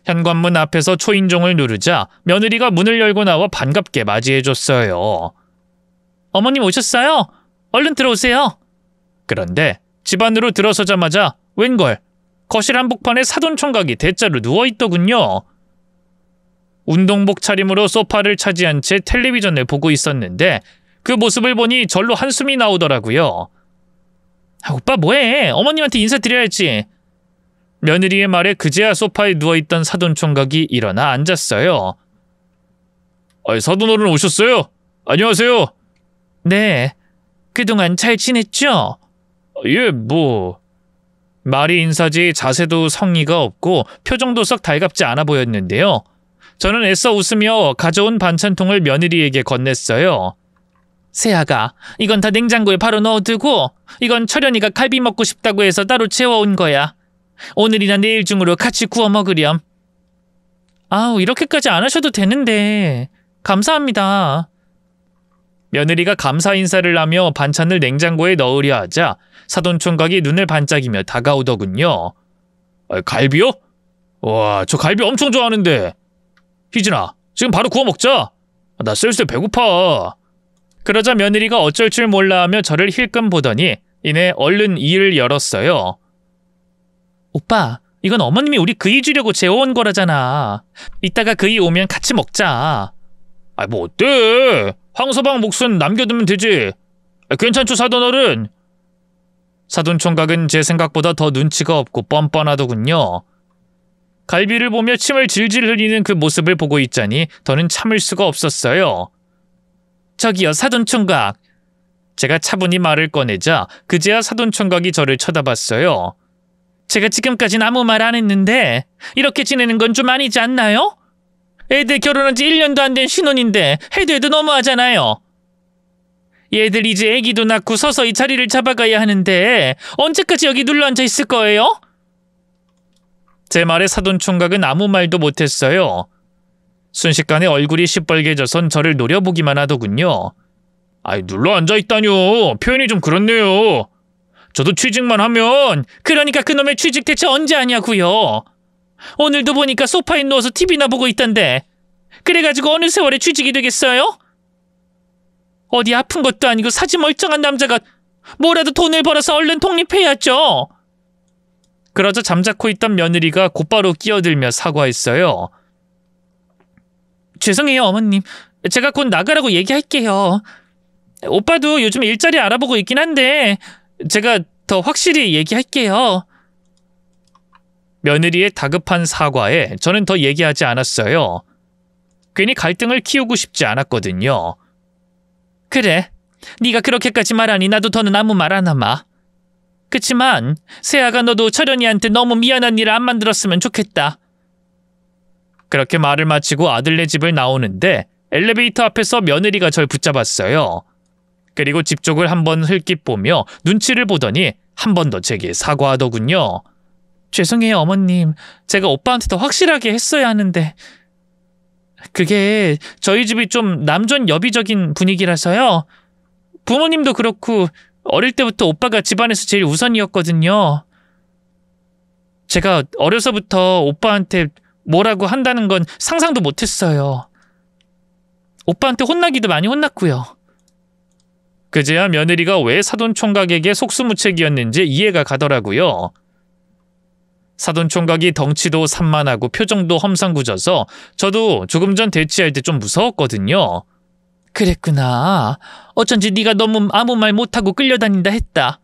현관문 앞에서 초인종을 누르자 며느리가 문을 열고 나와 반갑게 맞이해줬어요. 어머님 오셨어요? 얼른 들어오세요. 그런데 집 안으로 들어서자마자 웬걸 거실 한복판에 사돈총각이 대자로 누워있더군요. 운동복 차림으로 소파를 차지한 채 텔레비전을 보고 있었는데 그 모습을 보니 절로 한숨이 나오더라고요. 오빠 뭐해? 어머님한테 인사드려야지. 며느리의 말에 그제야 소파에 누워있던 사돈총각이 일어나 앉았어요. 사돈어른 오셨어요? 안녕하세요. 네, 그동안 잘 지냈죠? 예, 뭐. 말이 인사지 자세도 성의가 없고 표정도 썩 달갑지 않아 보였는데요. 저는 애써 웃으며 가져온 반찬통을 며느리에게 건넸어요. 세아가, 이건 다 냉장고에 바로 넣어두고 이건 철현이가 갈비 먹고 싶다고 해서 따로 채워온 거야. 오늘이나 내일 중으로 같이 구워 먹으렴. 아우, 이렇게까지 안 하셔도 되는데. 감사합니다. 며느리가 감사 인사를 하며 반찬을 냉장고에 넣으려 하자 사돈총각이 눈을 반짝이며 다가오더군요. 갈비요? 와, 저 갈비 엄청 좋아하는데. 희진아, 지금 바로 구워 먹자. 나 슬슬 배고파. 그러자 며느리가 어쩔 줄 몰라 하며 저를 힐끔 보더니 이내 얼른 이를 열었어요. 오빠, 이건 어머님이 우리 그이 주려고 재워온 거라잖아. 이따가 그이 오면 같이 먹자. 뭐 어때? 황서방 몫은 남겨두면 되지. 괜찮죠, 사돈어른? 사돈총각은 제 생각보다 더 눈치가 없고 뻔뻔하더군요. 갈비를 보며 침을 질질 흘리는 그 모습을 보고 있자니 더는 참을 수가 없었어요. 저기요, 사돈총각. 제가 차분히 말을 꺼내자 그제야 사돈총각이 저를 쳐다봤어요. 제가 지금까진 아무 말 안 했는데 이렇게 지내는 건 좀 아니지 않나요? 애들 결혼한 지 1년도 안 된 신혼인데 해도 너무하잖아요. 얘들 이제 애기도 낳고 서서히 자리를 잡아가야 하는데 언제까지 여기 눌러앉아 있을 거예요? 제 말에 사돈총각은 아무 말도 못했어요. 순식간에 얼굴이 시뻘개져선 저를 노려보기만 하더군요. 눌러앉아 있다뇨. 표현이 좀 그렇네요. 저도 취직만 하면. 그러니까 그놈의 취직 대체 언제 하냐고요. 오늘도 보니까 소파에 누워서 TV나 보고 있던데. 그래가지고 어느 세월에 취직이 되겠어요? 어디 아픈 것도 아니고 사지 멀쩡한 남자가 뭐라도 돈을 벌어서 얼른 독립해야죠. 그러자 잠자코 있던 며느리가 곧바로 끼어들며 사과했어요. 죄송해요, 어머님. 제가 곧 나가라고 얘기할게요. 오빠도 요즘 일자리 알아보고 있긴 한데 제가 더 확실히 얘기할게요. 며느리의 다급한 사과에 저는 더 얘기하지 않았어요. 괜히 갈등을 키우고 싶지 않았거든요. 그래, 네가 그렇게까지 말하니 나도 더는 아무 말 안 하마. 그치만 세아가 너도 철현이한테 너무 미안한 일을 안 만들었으면 좋겠다. 그렇게 말을 마치고 아들네 집을 나오는데 엘리베이터 앞에서 며느리가 절 붙잡았어요. 그리고 집 쪽을 한번 흘낏 보며 눈치를 보더니 한 번 더 제게 사과하더군요. 죄송해요, 어머님. 제가 오빠한테 더 확실하게 했어야 하는데. 그게 저희 집이 좀 남존 여비적인 분위기라서요. 부모님도 그렇고 어릴 때부터 오빠가 집안에서 제일 우선이었거든요. 제가 어려서부터 오빠한테 뭐라고 한다는 건 상상도 못했어요. 오빠한테 혼나기도 많이 혼났고요. 그제야 며느리가 왜 사돈총각에게 속수무책이었는지 이해가 가더라고요. 사돈총각이 덩치도 산만하고 표정도 험상궂어서 저도 조금 전 대치할 때 좀 무서웠거든요. 그랬구나. 어쩐지 네가 너무 아무 말 못하고 끌려다닌다 했다.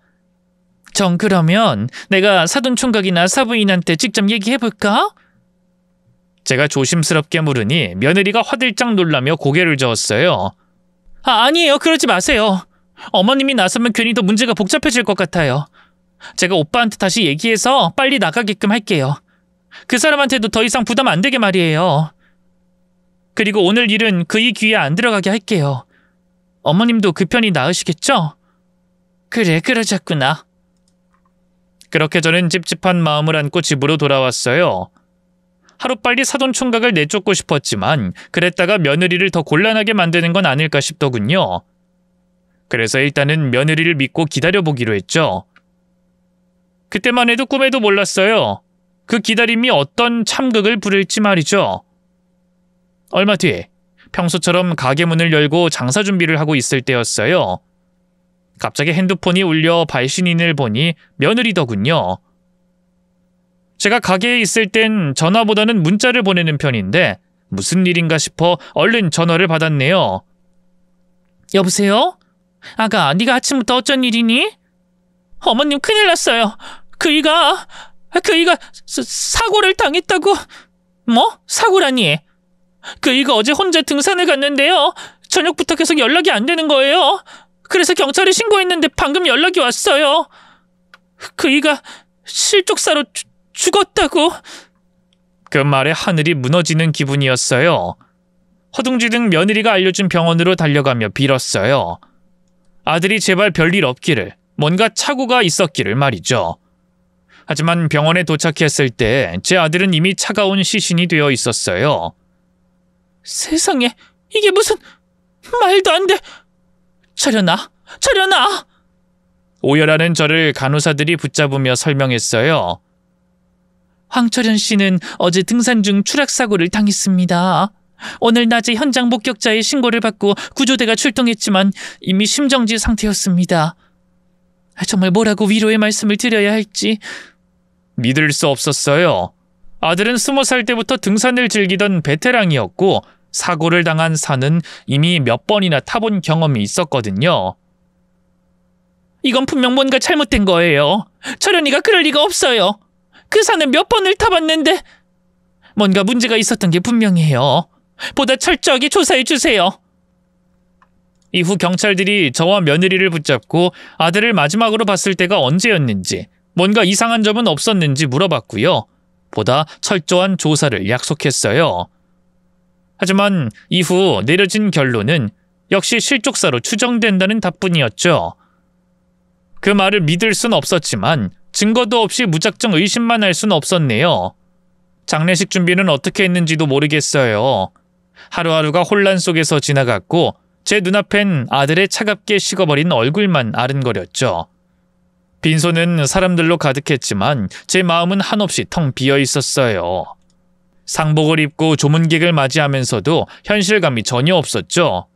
정 그러면 내가 사돈총각이나 사부인한테 직접 얘기해볼까? 제가 조심스럽게 물으니 며느리가 화들짝 놀라며 고개를 저었어요. 아니에요. 그러지 마세요. 어머님이 나서면 괜히 더 문제가 복잡해질 것 같아요. 제가 오빠한테 다시 얘기해서 빨리 나가게끔 할게요. 그 사람한테도 더 이상 부담 안 되게 말이에요. 그리고 오늘 일은 그이 귀에 안 들어가게 할게요. 어머님도 그 편이 나으시겠죠? 그래, 그러자꾸나. 그렇게 저는 찝찝한 마음을 안고 집으로 돌아왔어요. 하루빨리 사돈총각을 내쫓고 싶었지만 그랬다가 며느리를 더 곤란하게 만드는 건 아닐까 싶더군요. 그래서 일단은 며느리를 믿고 기다려보기로 했죠. 그때만 해도 꿈에도 몰랐어요. 그 기다림이 어떤 참극을 부를지 말이죠. 얼마 뒤에 평소처럼 가게 문을 열고 장사 준비를 하고 있을 때였어요. 갑자기 핸드폰이 울려 발신인을 보니 며느리더군요. 제가 가게에 있을 땐 전화보다는 문자를 보내는 편인데 무슨 일인가 싶어 얼른 전화를 받았네요. 여보세요? 아가, 네가 아침부터 어쩐 일이니? 어머님 큰일 났어요. 그이가 사고를 당했다고. 뭐? 사고라니? 그이가 어제 혼자 등산을 갔는데요. 저녁부터 계속 연락이 안 되는 거예요. 그래서 경찰에 신고했는데 방금 연락이 왔어요. 그이가 실족사로 죽었다고. 그 말에 하늘이 무너지는 기분이었어요. 허둥지둥 며느리가 알려준 병원으로 달려가며 빌었어요. 아들이 제발 별일 없기를, 뭔가 착오가 있었기를 말이죠. 하지만 병원에 도착했을 때 제 아들은 이미 차가운 시신이 되어 있었어요. 세상에, 이게 무슨... 말도 안 돼. 차려놔. 오열하는 저를 간호사들이 붙잡으며 설명했어요. 황철현 씨는 어제 등산 중 추락사고를 당했습니다. 오늘 낮에 현장 목격자의 신고를 받고 구조대가 출동했지만 이미 심정지 상태였습니다. 정말 뭐라고 위로의 말씀을 드려야 할지. 믿을 수 없었어요. 아들은 20살 때부터 등산을 즐기던 베테랑이었고 사고를 당한 산은 이미 몇 번이나 타본 경험이 있었거든요. 이건 분명 뭔가 잘못된 거예요. 철현이가 그럴 리가 없어요. 그 산을 몇 번을 타봤는데 뭔가 문제가 있었던 게 분명해요. 보다 철저하게 조사해 주세요. 이후 경찰들이 저와 며느리를 붙잡고 아들을 마지막으로 봤을 때가 언제였는지, 뭔가 이상한 점은 없었는지 물어봤고요. 보다 철저한 조사를 약속했어요. 하지만 이후 내려진 결론은 역시 실족사로 추정된다는 답뿐이었죠. 그 말을 믿을 순 없었지만 증거도 없이 무작정 의심만 할 순 없었네요. 장례식 준비는 어떻게 했는지도 모르겠어요. 하루하루가 혼란 속에서 지나갔고 제 눈앞엔 아들의 차갑게 식어버린 얼굴만 아른거렸죠. 빈손은 사람들로 가득했지만 제 마음은 한없이 텅 비어 있었어요. 상복을 입고 조문객을 맞이하면서도 현실감이 전혀 없었죠.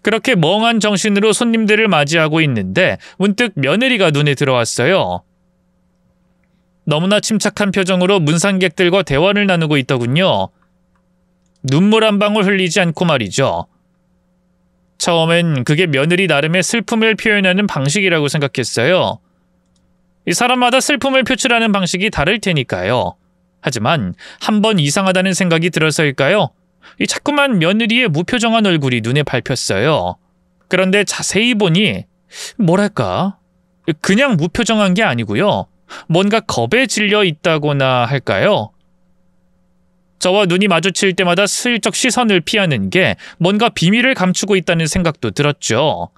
그렇게 멍한 정신으로 손님들을 맞이하고 있는데 문득 며느리가 눈에 들어왔어요. 너무나 침착한 표정으로 문상객들과 대화를 나누고 있더군요. 눈물 한 방울 흘리지 않고 말이죠. 처음엔 그게 며느리 나름의 슬픔을 표현하는 방식이라고 생각했어요. 이 사람마다 슬픔을 표출하는 방식이 다를 테니까요. 하지만 한 번 이상하다는 생각이 들어서일까요? 이 자꾸만 며느리의 무표정한 얼굴이 눈에 밟혔어요. 그런데 자세히 보니 뭐랄까, 그냥 무표정한 게 아니고요. 뭔가 겁에 질려 있다거나 할까요? 저와 눈이 마주칠 때마다 슬쩍 시선을 피하는 게 뭔가 비밀을 감추고 있다는 생각도 들었죠.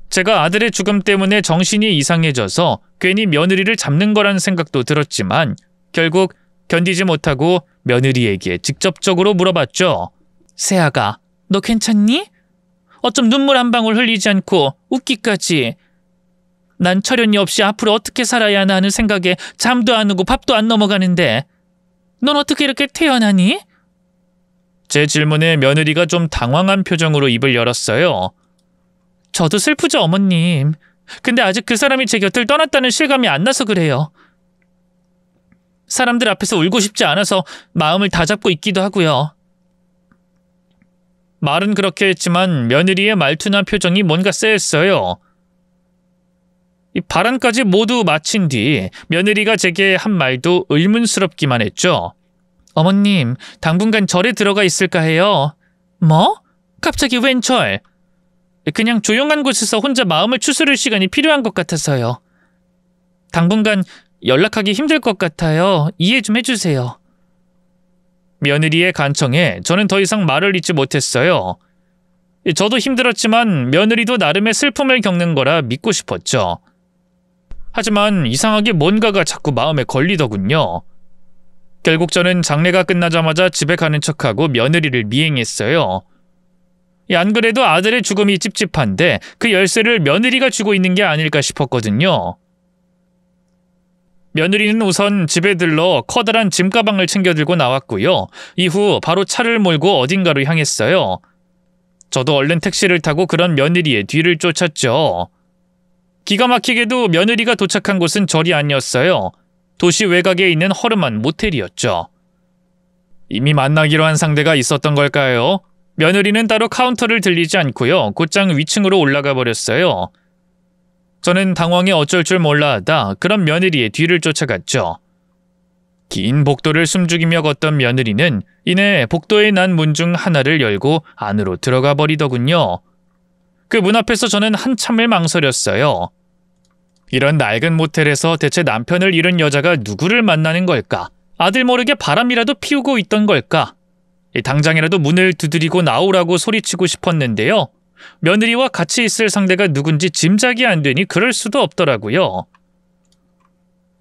제가 아들의 죽음 때문에 정신이 이상해져서 괜히 며느리를 잡는 거라는 생각도 들었지만 결국 견디지 못하고 며느리에게 직접적으로 물어봤죠. 세아가, 너 괜찮니? 어쩜 눈물 한 방울 흘리지 않고 웃기까지. 난 철연이 없이 앞으로 어떻게 살아야 하나 하는 생각에 잠도 안 오고 밥도 안 넘어가는데 넌 어떻게 이렇게 태어나니? 제 질문에 며느리가 좀 당황한 표정으로 입을 열었어요. 저도 슬프죠, 어머님. 근데 아직 그 사람이 제 곁을 떠났다는 실감이 안 나서 그래요. 사람들 앞에서 울고 싶지 않아서 마음을 다잡고 있기도 하고요. 말은 그렇게 했지만 며느리의 말투나 표정이 뭔가 쎄했어요. 이 발언까지 모두 마친 뒤 며느리가 제게 한 말도 의문스럽기만 했죠. 어머님, 당분간 절에 들어가 있을까 해요. 뭐? 갑자기 웬 절? 그냥 조용한 곳에서 혼자 마음을 추스를 시간이 필요한 것 같아서요. 당분간 연락하기 힘들 것 같아요. 이해 좀 해주세요. 며느리의 간청에 저는 더 이상 말을 잇지 못했어요. 저도 힘들었지만 며느리도 나름의 슬픔을 겪는 거라 믿고 싶었죠. 하지만 이상하게 뭔가가 자꾸 마음에 걸리더군요. 결국 저는 장례가 끝나자마자 집에 가는 척하고 며느리를 미행했어요. 안 그래도 아들의 죽음이 찝찝한데 그 열쇠를 며느리가 쥐고 있는 게 아닐까 싶었거든요. 며느리는 우선 집에 들러 커다란 짐가방을 챙겨 들고 나왔고요. 이후 바로 차를 몰고 어딘가로 향했어요. 저도 얼른 택시를 타고 그런 며느리의 뒤를 쫓았죠. 기가 막히게도 며느리가 도착한 곳은 절이 아니었어요. 도시 외곽에 있는 허름한 모텔이었죠. 이미 만나기로 한 상대가 있었던 걸까요? 며느리는 따로 카운터를 들리지 않고요. 곧장 위층으로 올라가 버렸어요. 저는 당황해 어쩔 줄 몰라 하다 그런 며느리의 뒤를 쫓아갔죠. 긴 복도를 숨죽이며 걷던 며느리는 이내 복도에 난 문 중 하나를 열고 안으로 들어가 버리더군요. 그 문 앞에서 저는 한참을 망설였어요. 이런 낡은 모텔에서 대체 남편을 잃은 여자가 누구를 만나는 걸까? 아들 모르게 바람이라도 피우고 있던 걸까? 당장이라도 문을 두드리고 나오라고 소리치고 싶었는데요. 며느리와 같이 있을 상대가 누군지 짐작이 안 되니 그럴 수도 없더라고요.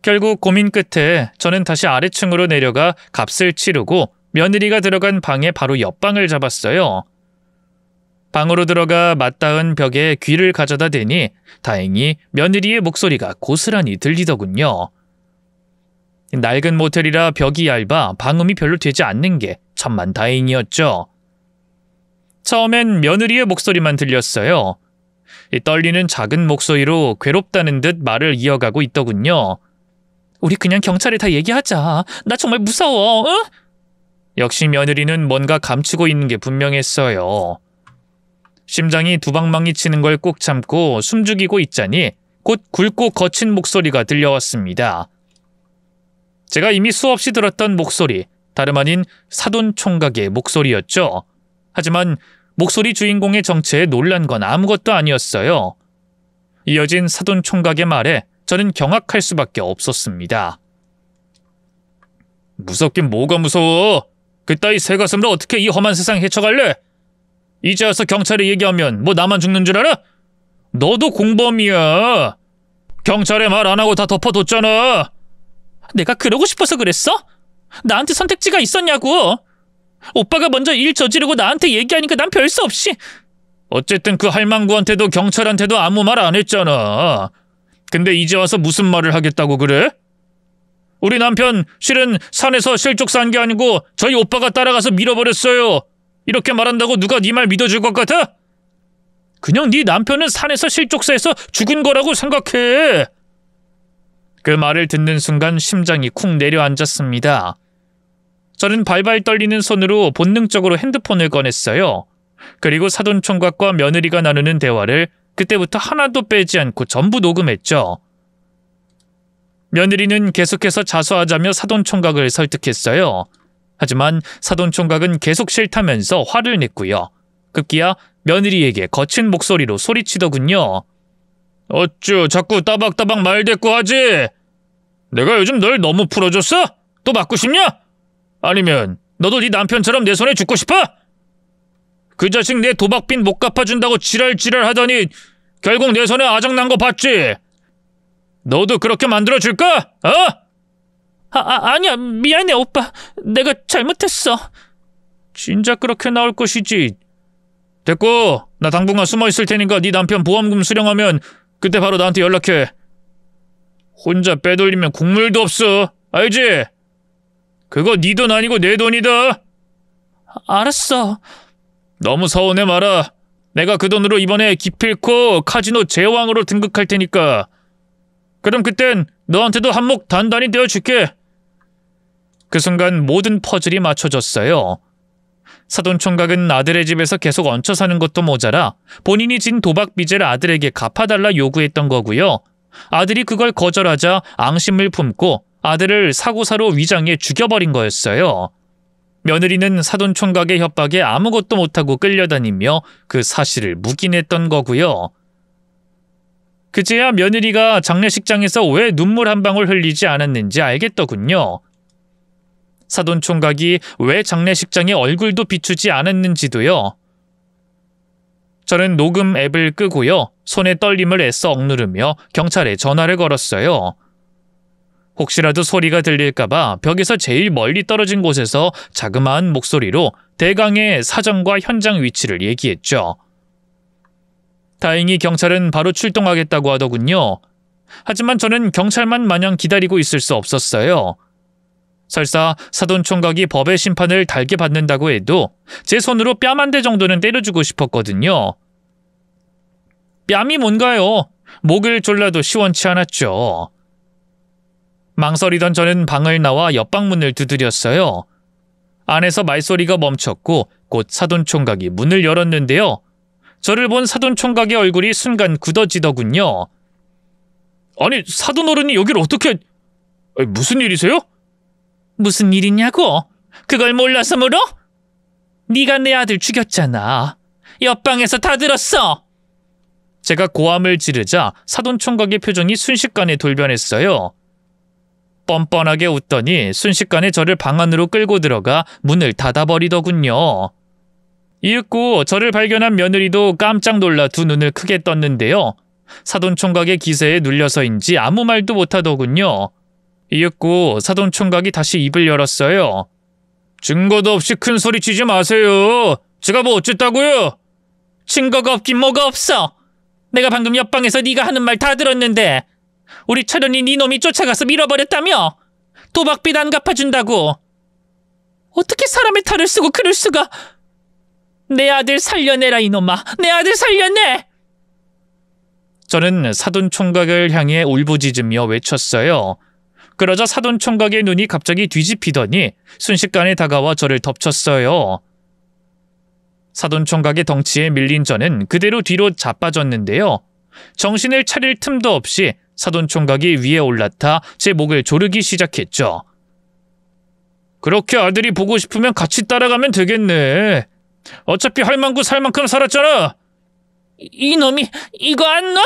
결국 고민 끝에 저는 다시 아래층으로 내려가 값을 치르고 며느리가 들어간 방의 바로 옆방을 잡았어요. 방으로 들어가 맞닿은 벽에 귀를 가져다 대니 다행히 며느리의 목소리가 고스란히 들리더군요. 낡은 모텔이라 벽이 얇아 방음이 별로 되지 않는 게 천만다행이었죠. 처음엔 며느리의 목소리만 들렸어요. 떨리는 작은 목소리로 괴롭다는 듯 말을 이어가고 있더군요. 우리 그냥 경찰에 다 얘기하자. 나 정말 무서워. 응? 역시 며느리는 뭔가 감추고 있는 게 분명했어요. 심장이 두방망이 치는 걸 꾹 참고 숨죽이고 있자니 곧 굵고 거친 목소리가 들려왔습니다. 제가 이미 수없이 들었던 목소리, 다름 아닌 사돈 총각의 목소리였죠. 하지만 목소리 주인공의 정체에 놀란 건 아무것도 아니었어요. 이어진 사돈 총각의 말에 저는 경악할 수밖에 없었습니다. 무섭긴 뭐가 무서워? 그따위 새가슴으로 어떻게 이 험한 세상 헤쳐갈래? 이제 와서 경찰에 얘기하면 뭐 나만 죽는 줄 알아? 너도 공범이야. 경찰에 말 안 하고 다 덮어뒀잖아. 내가 그러고 싶어서 그랬어? 나한테 선택지가 있었냐고. 오빠가 먼저 일 저지르고 나한테 얘기하니까 난 별 수 없이. 어쨌든 그 할망구한테도 경찰한테도 아무 말 안 했잖아. 근데 이제 와서 무슨 말을 하겠다고 그래? 우리 남편 실은 산에서 실족 산 게 아니고 저희 오빠가 따라가서 밀어버렸어요. 이렇게 말한다고 누가 네 말 믿어줄 것 같아? 그냥 네 남편은 산에서 실족사해서 죽은 거라고 생각해. 그 말을 듣는 순간 심장이 쿵 내려앉았습니다. 저는 발발 떨리는 손으로 본능적으로 핸드폰을 꺼냈어요. 그리고 사돈 총각과 며느리가 나누는 대화를 그때부터 하나도 빼지 않고 전부 녹음했죠. 며느리는 계속해서 자수하자며 사돈 총각을 설득했어요. 하지만 사돈 총각은 계속 싫다면서 화를 냈고요. 급기야 며느리에게 거친 목소리로 소리치더군요. 어쭈 자꾸 따박따박 말대꾸 하지? 내가 요즘 널 너무 풀어줬어? 또 맞고 싶냐? 아니면 너도 네 남편처럼 내 손에 죽고 싶어? 그 자식 내 도박빚 못 갚아준다고 지랄지랄 하더니 결국 내 손에 아작난 거 봤지? 너도 그렇게 만들어줄까? 어? 아니야. 미안해, 오빠. 내가 잘못했어. 진작 그렇게 나올 것이지. 됐고, 나 당분간 숨어 있을 테니까 네 남편 보험금 수령하면 그때 바로 나한테 연락해. 혼자 빼돌리면 국물도 없어. 알지? 그거 네 돈 아니고 내 돈이다. 알았어. 너무 서운해 마라. 내가 그 돈으로 이번에 기필코 카지노 제왕으로 등극할 테니까. 그럼 그땐 너한테도 한몫 단단히 떼어줄게. 그 순간 모든 퍼즐이 맞춰졌어요. 사돈총각은 아들의 집에서 계속 얹혀 사는 것도 모자라 본인이 진 도박 빚을 아들에게 갚아달라 요구했던 거고요. 아들이 그걸 거절하자 앙심을 품고 아들을 사고사로 위장해 죽여버린 거였어요. 며느리는 사돈총각의 협박에 아무것도 못하고 끌려다니며 그 사실을 묵인했던 거고요. 그제야 며느리가 장례식장에서 왜 눈물 한 방울 흘리지 않았는지 알겠더군요. 사돈총각이 왜 장례식장에 얼굴도 비추지 않았는지도요. 저는 녹음 앱을 끄고요. 손에 떨림을 애써 억누르며 경찰에 전화를 걸었어요. 혹시라도 소리가 들릴까봐 벽에서 제일 멀리 떨어진 곳에서 자그마한 목소리로 대강의 사정과 현장 위치를 얘기했죠. 다행히 경찰은 바로 출동하겠다고 하더군요. 하지만 저는 경찰만 마냥 기다리고 있을 수 없었어요. 설사 사돈총각이 법의 심판을 달게 받는다고 해도 제 손으로 뺨 한 대 정도는 때려주고 싶었거든요. 뺨이 뭔가요? 목을 졸라도 시원치 않았죠. 망설이던 저는 방을 나와 옆방문을 두드렸어요. 안에서 말소리가 멈췄고 곧 사돈총각이 문을 열었는데요. 저를 본 사돈총각의 얼굴이 순간 굳어지더군요. 아니, 사돈어른이 여길 어떻게... 무슨 일이세요? 무슨 일이냐고? 그걸 몰라서 물어? 네가 내 아들 죽였잖아. 옆방에서 다 들었어. 제가 고함을 지르자 사돈총각의 표정이 순식간에 돌변했어요. 뻔뻔하게 웃더니 순식간에 저를 방 안으로 끌고 들어가 문을 닫아버리더군요. 이윽고 저를 발견한 며느리도 깜짝 놀라 두 눈을 크게 떴는데요. 사돈총각의 기세에 눌려서인지 아무 말도 못하더군요. 이윽고 사돈총각이 다시 입을 열었어요. 증거도 없이 큰 소리 치지 마세요. 제가 뭐 어쨌다고요? 증거가 없긴 뭐가 없어. 내가 방금 옆방에서 네가 하는 말 다 들었는데 우리 철현이 네 놈이 쫓아가서 밀어버렸다며? 도박빚 안 갚아준다고. 어떻게 사람의 탈을 쓰고 그럴 수가. 내 아들 살려내라 이놈아. 내 아들 살려내. 저는 사돈총각을 향해 울부짖으며 외쳤어요. 그러자 사돈총각의 눈이 갑자기 뒤집히더니 순식간에 다가와 저를 덮쳤어요. 사돈총각의 덩치에 밀린 저는 그대로 뒤로 자빠졌는데요. 정신을 차릴 틈도 없이 사돈총각이 위에 올라타 제 목을 조르기 시작했죠. 그렇게 아들이 보고 싶으면 같이 따라가면 되겠네. 어차피 할망구 살 만큼 살았잖아. 이놈이 이거 안 놔?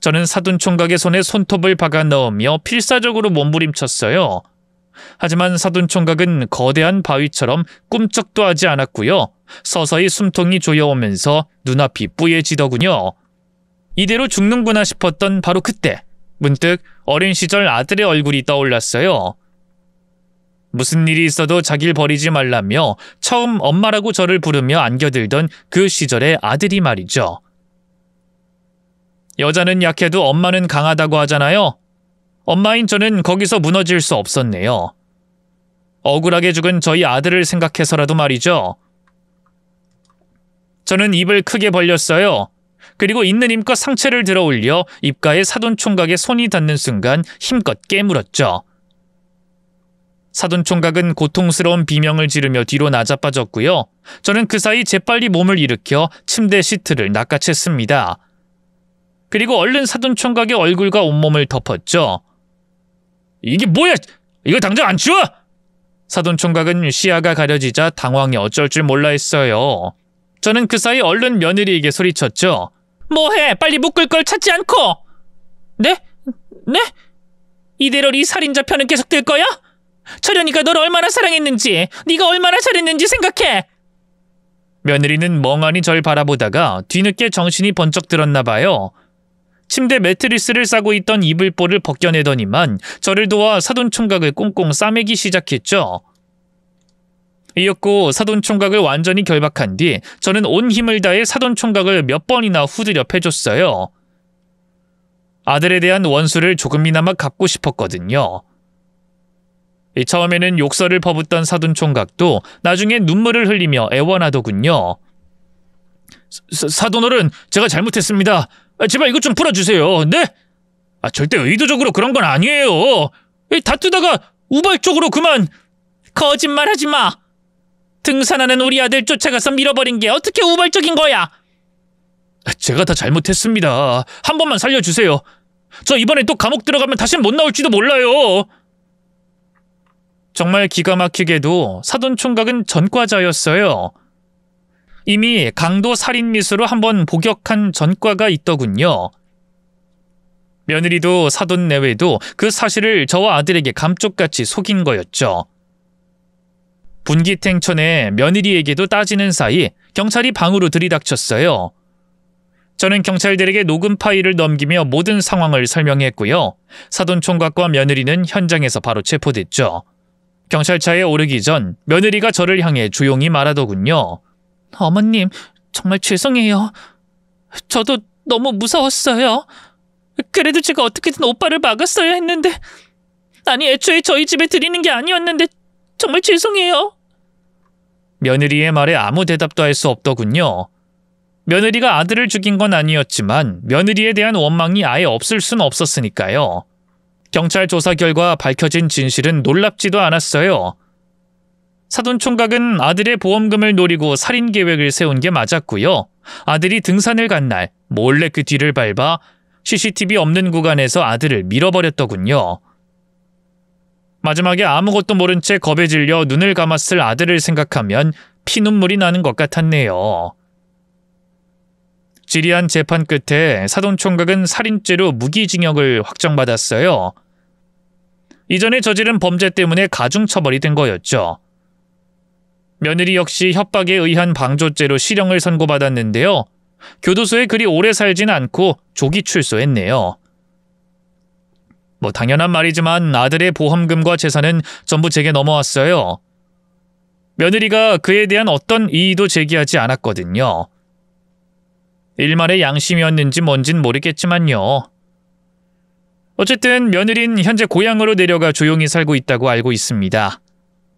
저는 사돈총각의 손에 손톱을 박아 넣으며 필사적으로 몸부림쳤어요. 하지만 사돈총각은 거대한 바위처럼 꿈쩍도 하지 않았고요. 서서히 숨통이 조여오면서 눈앞이 뿌얘지더군요. 이대로 죽는구나 싶었던 바로 그때 문득 어린 시절 아들의 얼굴이 떠올랐어요. 무슨 일이 있어도 자기를 버리지 말라며 처음 엄마라고 저를 부르며 안겨들던 그 시절의 아들이 말이죠. 여자는 약해도 엄마는 강하다고 하잖아요. 엄마인 저는 거기서 무너질 수 없었네요. 억울하게 죽은 저희 아들을 생각해서라도 말이죠. 저는 입을 크게 벌렸어요. 그리고 있는 힘껏 상체를 들어 올려 입가에 사돈총각의 손이 닿는 순간 힘껏 깨물었죠. 사돈총각은 고통스러운 비명을 지르며 뒤로 나자빠졌고요. 저는 그 사이 재빨리 몸을 일으켜 침대 시트를 낚아챘습니다. 그리고 얼른 사돈총각의 얼굴과 온몸을 덮었죠. 이게 뭐야? 이거 당장 안 치워? 사돈총각은 시야가 가려지자 당황해 어쩔 줄 몰라 했어요. 저는 그 사이 얼른 며느리에게 소리쳤죠. 뭐해? 빨리 묶을 걸 찾지 않고. 네? 네? 이대로 이 살인자 편은 계속될 거야? 철현이가 널 얼마나 사랑했는지, 네가 얼마나 잘했는지 생각해. 며느리는 멍하니 절 바라보다가 뒤늦게 정신이 번쩍 들었나 봐요. 침대 매트리스를 싸고 있던 이불볼을 벗겨내더니만 저를 도와 사돈총각을 꽁꽁 싸매기 시작했죠. 이윽고 사돈총각을 완전히 결박한 뒤 저는 온 힘을 다해 사돈총각을 몇 번이나 후드려 패줬어요. 아들에 대한 원수를 조금이나마 갚고 싶었거든요. 처음에는 욕설을 퍼붓던 사돈총각도 나중에 눈물을 흘리며 애원하더군요. 사돈어른, 제가 잘못했습니다. 제발 이것 좀 풀어주세요. 네? 절대 의도적으로 그런 건 아니에요. 다투다가 우발적으로 그만. 거짓말하지 마. 등산하는 우리 아들 쫓아가서 밀어버린 게 어떻게 우발적인 거야? 제가 다 잘못했습니다. 한 번만 살려주세요. 저 이번에 또 감옥 들어가면 다시는 못 나올지도 몰라요. 정말 기가 막히게도 사돈총각은 전과자였어요. 이미 강도 살인미수로 한번 복역한 전과가 있더군요. 며느리도 사돈 내외도 그 사실을 저와 아들에게 감쪽같이 속인 거였죠. 분기탱천에 며느리에게도 따지는 사이 경찰이 방으로 들이닥쳤어요. 저는 경찰들에게 녹음 파일을 넘기며 모든 상황을 설명했고요. 사돈총각과 며느리는 현장에서 바로 체포됐죠. 경찰차에 오르기 전 며느리가 저를 향해 조용히 말하더군요. 어머님, 정말 죄송해요. 저도 너무 무서웠어요. 그래도 제가 어떻게든 오빠를 막았어야 했는데, 아니 애초에 저희 집에 들이는 게 아니었는데 정말 죄송해요. 며느리의 말에 아무 대답도 할 수 없더군요. 며느리가 아들을 죽인 건 아니었지만 며느리에 대한 원망이 아예 없을 순 없었으니까요. 경찰 조사 결과 밝혀진 진실은 놀랍지도 않았어요. 사돈총각은 아들의 보험금을 노리고 살인 계획을 세운 게 맞았고요. 아들이 등산을 간 날 몰래 그 뒤를 밟아 CCTV 없는 구간에서 아들을 밀어버렸더군요. 마지막에 아무것도 모른 채 겁에 질려 눈을 감았을 아들을 생각하면 피눈물이 나는 것 같았네요. 지리한 재판 끝에 사돈총각은 살인죄로 무기징역을 확정받았어요. 이전에 저지른 범죄 때문에 가중처벌이 된 거였죠. 며느리 역시 협박에 의한 방조죄로 실형을 선고받았는데요. 교도소에 그리 오래 살진 않고 조기 출소했네요. 당연한 말이지만 아들의 보험금과 재산은 전부 제게 넘어왔어요. 며느리가 그에 대한 어떤 이의도 제기하지 않았거든요. 일말의 양심이었는지 뭔진 모르겠지만요. 어쨌든 며느린 현재 고향으로 내려가 조용히 살고 있다고 알고 있습니다.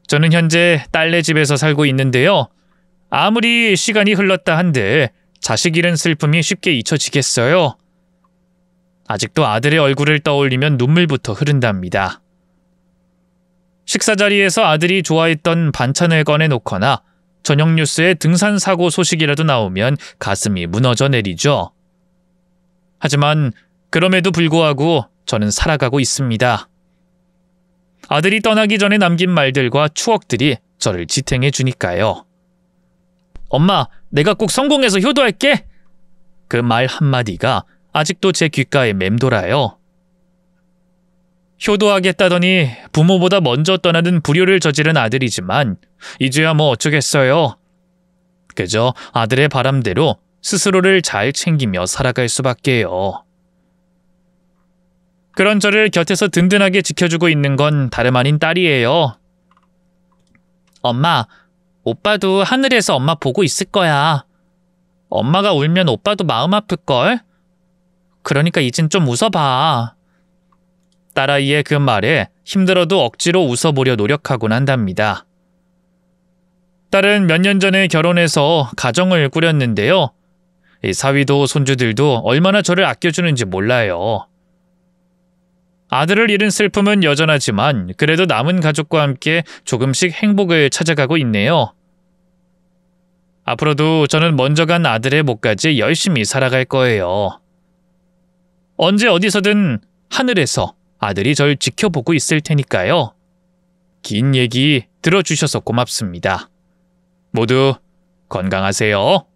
저는 현재 딸네 집에서 살고 있는데요. 아무리 시간이 흘렀다 한들 자식 잃은 슬픔이 쉽게 잊혀지겠어요. 아직도 아들의 얼굴을 떠올리면 눈물부터 흐른답니다. 식사 자리에서 아들이 좋아했던 반찬을 꺼내놓거나 저녁 뉴스에 등산 사고 소식이라도 나오면 가슴이 무너져 내리죠. 하지만 그럼에도 불구하고 저는 살아가고 있습니다. 아들이 떠나기 전에 남긴 말들과 추억들이 저를 지탱해 주니까요. 엄마, 내가 꼭 성공해서 효도할게! 그 말 한마디가 아직도 제 귓가에 맴돌아요. 효도하겠다더니 부모보다 먼저 떠나는 불효를 저지른 아들이지만 이제야 뭐 어쩌겠어요. 그저 아들의 바람대로 스스로를 잘 챙기며 살아갈 수밖에요. 그런 저를 곁에서 든든하게 지켜주고 있는 건 다름 아닌 딸이에요. 엄마, 오빠도 하늘에서 엄마 보고 있을 거야. 엄마가 울면 오빠도 마음 아플걸? 그러니까 이젠 좀 웃어봐. 딸아이의 그 말에 힘들어도 억지로 웃어보려 노력하곤 한답니다. 딸은 몇 년 전에 결혼해서 가정을 꾸렸는데요. 사위도 손주들도 얼마나 저를 아껴주는지 몰라요. 아들을 잃은 슬픔은 여전하지만 그래도 남은 가족과 함께 조금씩 행복을 찾아가고 있네요. 앞으로도 저는 먼저 간 아들의 목까지 열심히 살아갈 거예요. 언제 어디서든 하늘에서 아들이 절 지켜보고 있을 테니까요. 긴 얘기 들어주셔서 고맙습니다. 모두 건강하세요.